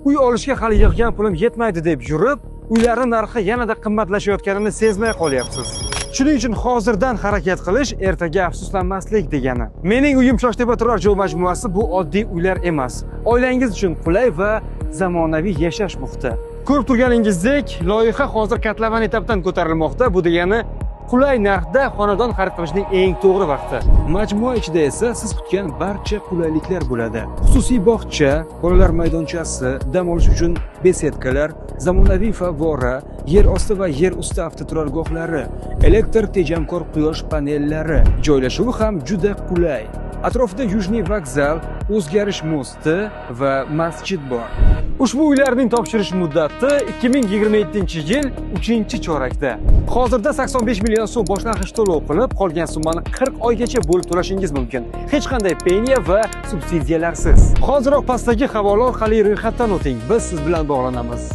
Uy olishga hali yig'gan pulim yetmaydi deb yurib, uylarning narxi yanada qimmatlashayotganini sezmay qolyapsiz. Shuning uchun hozirdan harakat qilish ertaga afsuslanmaslik degani. Mening uyim Choshtepa turar joy majmuasi bu oddiy uylar emas. Oilangiz uchun qulay va zamonaviy yashash muhiti. Ko'rib turganingizdek, loyiha hozir katlavan etapdan ko'tarilmoqda. Bu degani qulay narxda xonadon xarid qilishning eng to'g'ri vaqti. Majmua ichida esa siz kutgan barcha qulayliklar bo'ladi. Xususiy bog'cha, bolalar maydonchasi, dam olish uchun besetkalar, zamonaviy favvora, yer osti va yer usti avtoturargohlari, elektr tejamkor quyosh panellari, joylashuvi ham juda qulay. Atrofida Yujniy vokzal, o'zgarish mosti va masjid bor. Ushbu uylarning topshirish muddati 2027-yil 3-chorakda. Hozirda 85 million so'm boshlang'ich to'lov qilib, qolgan summani 40 oygacha bo'lib to'lashingiz mumkin. Hech qanday penya va subsidiyalarsiz. Hoziroq pastdagi havola orqali ro'yxatdan o'ting. Biz siz bilan bog'lanamiz.